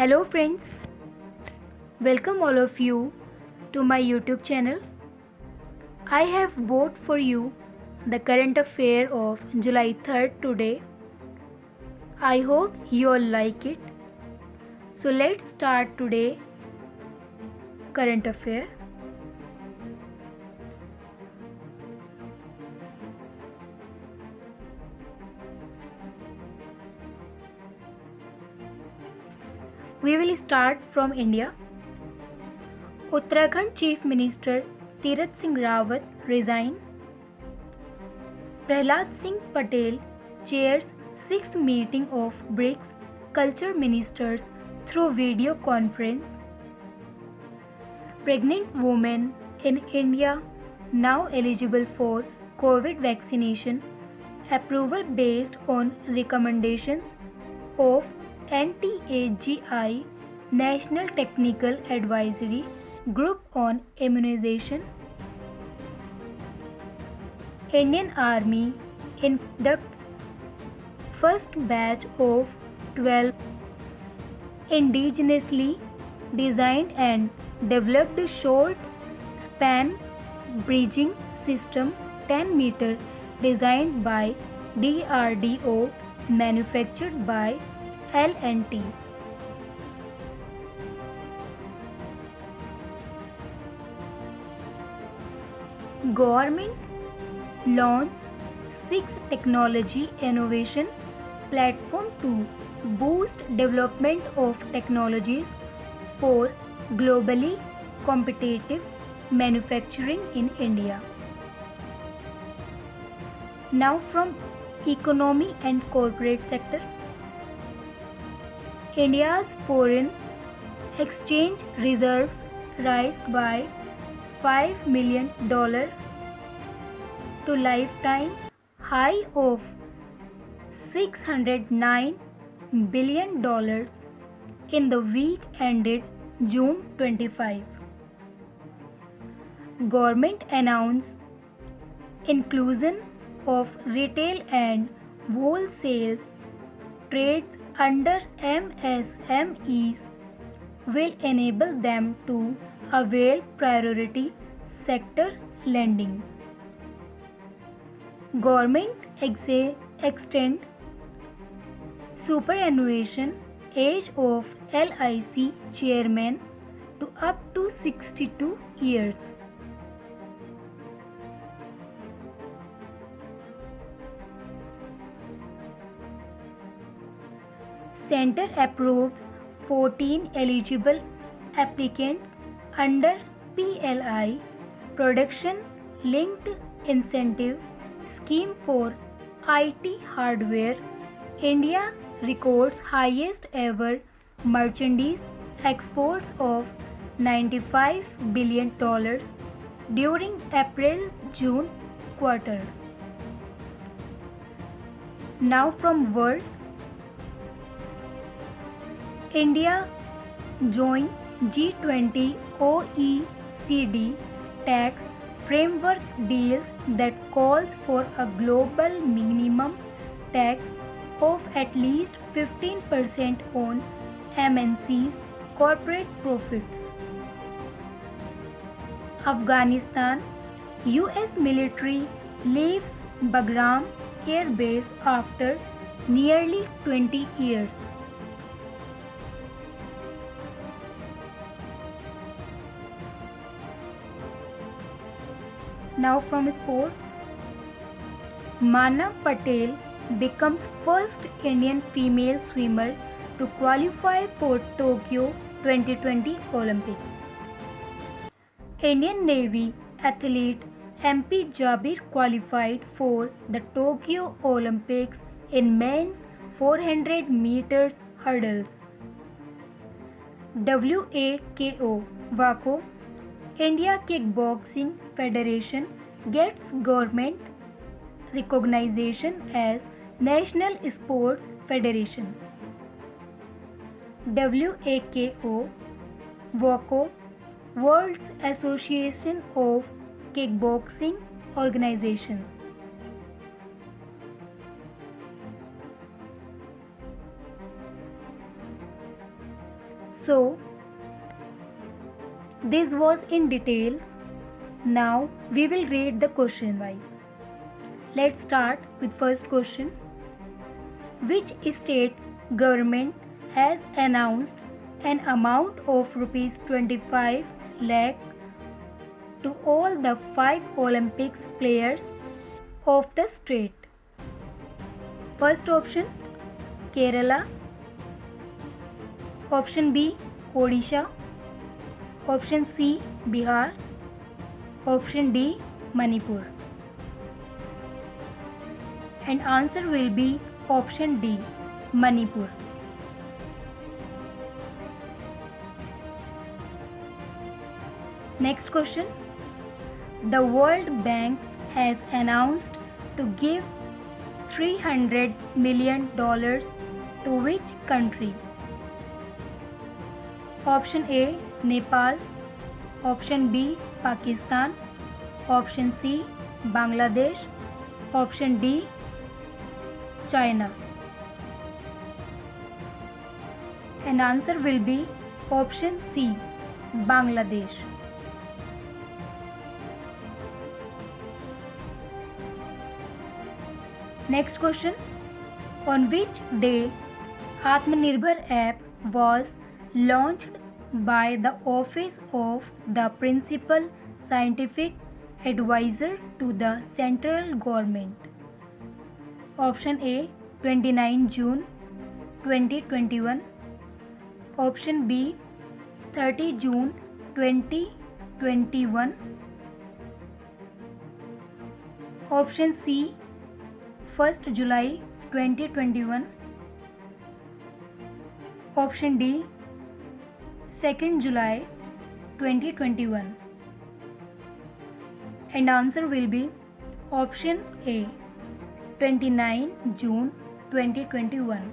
Hello friends, welcome all of you to my YouTube channel. I have brought for you the current affair of July 3rd today. I hope you all like it. So let's start today current affair. We will start from India. Uttarakhand Chief Minister Tirath Singh Rawat resigned. Prahlad Singh Patel chairs 6th meeting of BRICS culture ministers through video conference. Pregnant women in India now eligible for COVID vaccination. Approval based on recommendations of NTAGI National Technical Advisory Group on Immunization. Indian Army inducts first batch of 12 indigenously designed and developed short span bridging system 10 meter designed by DRDO, manufactured by L&T. Government launched 6 technology innovation platform to boost development of technologies for globally competitive manufacturing in India. Now from economy and corporate sector. India's foreign exchange reserves rise by $5 million to lifetime high of $609 billion in the week ended June 25. Government announced inclusion of retail and wholesale trades under MSMEs will enable them to avail priority sector lending. Government extend superannuation age of LIC chairman to up to 62 years. Center approves 14 eligible applicants under PLI Production Linked Incentive Scheme for IT hardware. India records highest ever merchandise exports of $95 billion during April-June quarter. Now from world. India joined G20 OECD tax framework deals that calls for a global minimum tax of at least 15% on MNC's corporate profits. Afghanistan, US military leaves Bagram Air Base after nearly 20 years. Now from sports. Manav Patel becomes first Indian female swimmer to qualify for Tokyo 2020 Olympics. Indian Navy athlete MP Jabir qualified for the Tokyo Olympics in men's 400 meters hurdles. WAKO India Kickboxing Federation gets government recognition as National Sports Federation. WAKO World's Association of Kickboxing Organizations. So, this was in details. Now we will read the question wise. Let's start with first question. Which state government has announced an amount of rupees 25 lakh to all the 5 Olympics players of the state? First option Kerala, option B Odisha, option C Bihar, option D Manipur. And answer will be option D Manipur. Next question. The World Bank has announced to give $300 million to which country? Option A Nepal, option B Pakistan, option C Bangladesh, option D China. And answer will be option C Bangladesh. Next question. On which day Atmanirbhar app was launched by the Office of the Principal Scientific Advisor to the Central Government? Option A 29 June 2021, option B 30 June 2021, option C 1st July 2021, option D 2nd July 2021. And answer will be option A 29 June 2021.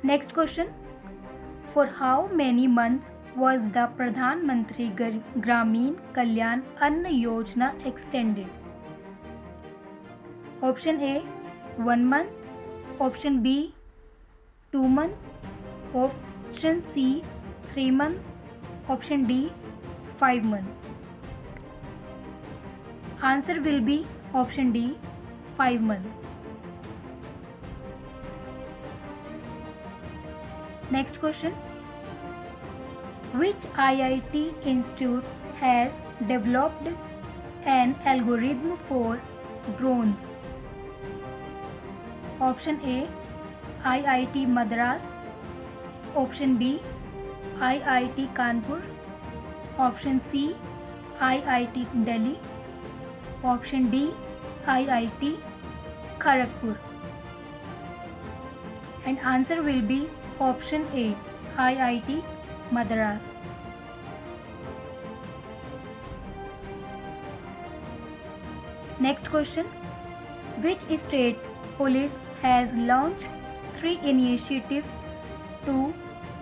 Next question. For how many months was the Pradhan Mantri Gramin Kalyan Anna Yojana extended? Option A 1 month, option B 2 months, option C 3 months, option D 5 months. Answer will be option D 5 months. Next question. Which IIT institute has developed an algorithm for drones? Option A IIT Madras, option B IIT Kanpur, option C IIT Delhi, option D IIT Kharagpur. And answer will be option A IIT Madras. Next question. Which state police has launched 3 initiatives to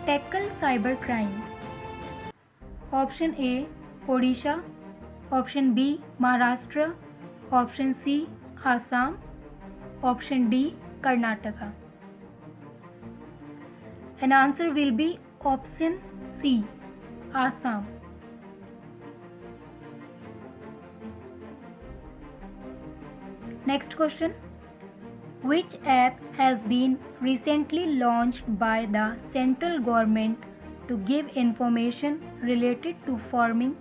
tackle cybercrime? Option A Odisha, option B Maharashtra, option C Assam, option D Karnataka. And answer will be option C Assam. Next question. Which app has been recently launched by the central government to give information related to farming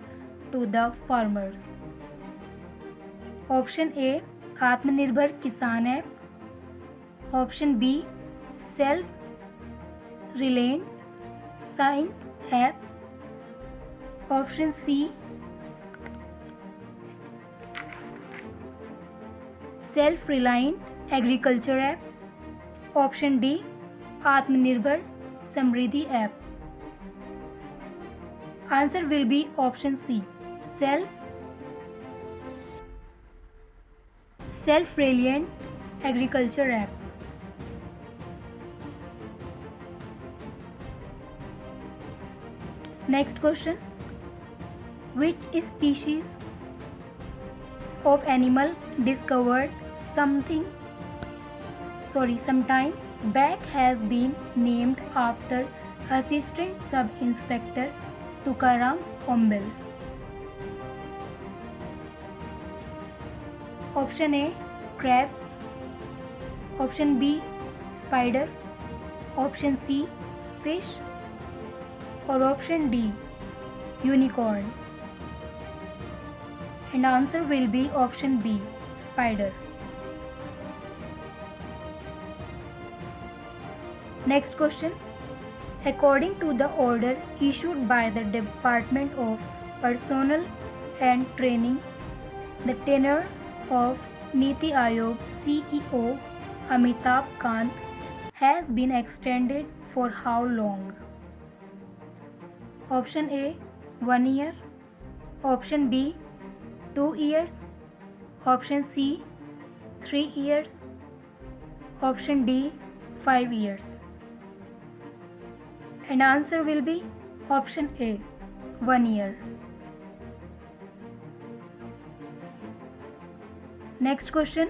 to the farmers? Option A Atmanirbhar Kisan app, option B Self-Reliant Science app, option C Self-Reliant Agriculture app, option D Atmanirbhar Samriddhi app. Answer will be option C Self-Reliant Agriculture app. Next question. Which species of animal discovered something sometime back has been named after Assistant Sub-Inspector Tukaram Ombel. Option A, crab. Option B, spider. Option C, fish. Or option D, unicorn. And answer will be option B, spider. Next question. According to the order issued by the Department of Personnel and Training, the tenure of Niti Aayog CEO Amitabh Kant has been extended for how long? Option A, 1 year. Option B, 2 years. Option C, 3 years. Option D, 5 years. And answer will be option A, 1 year. Next question.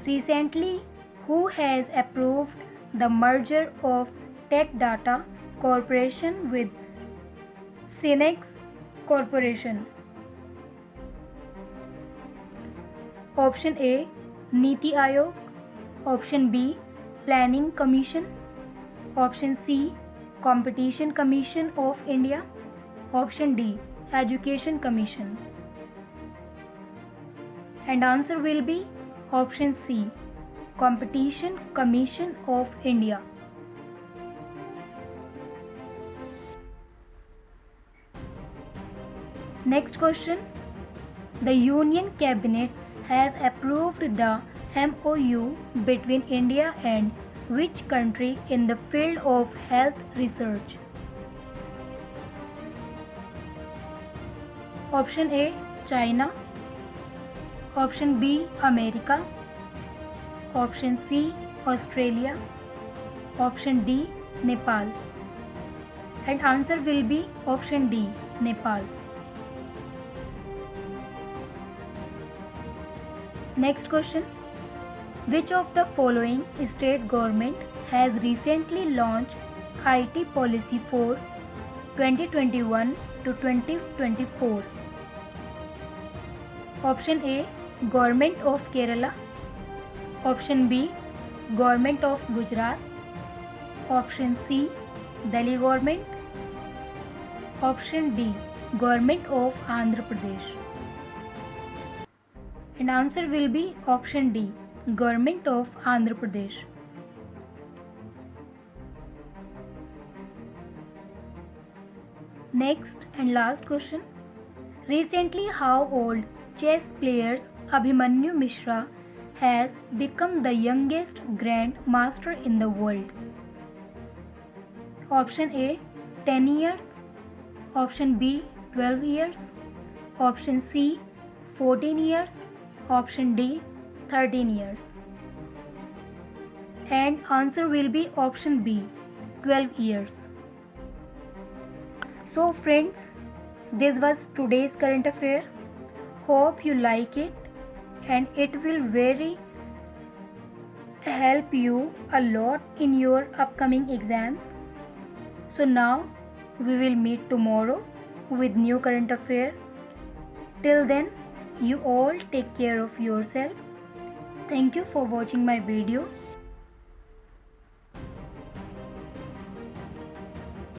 Recently, who has approved the merger of Tech Data Corporation with Cinex Corporation? Option A, Niti Aayog. Option B, Planning Commission. Option C, Competition Commission of India. Option D, Education Commission. And answer will be option C, Competition Commission of India. Next question. The Union Cabinet has approved the MOU between India and which country in the field of health research? Option A, China. Option B, America. Option C, Australia. Option D, Nepal. And answer will be option D, Nepal. Next question. Which of the following state government has recently launched IT policy for 2021 to 2024? Option A, Government of Kerala. Option B, Government of Gujarat. Option C, Delhi government. Option D, Government of Andhra Pradesh. And answer will be option D, Government of Andhra Pradesh. Next and last question. Recently, how old chess player Abhimanyu Mishra has become the youngest Grand Master in the world? Option A, 10 years. Option B, 12 years. Option C, 14 years. Option D, 13 years. And answer will be option B, 12 years. So friends, this was today's current affair. Hope you like it and it will very help you a lot in your upcoming exams. So now we will meet tomorrow with new current affair. Till then, you all take care of yourself. Thank you for watching my video.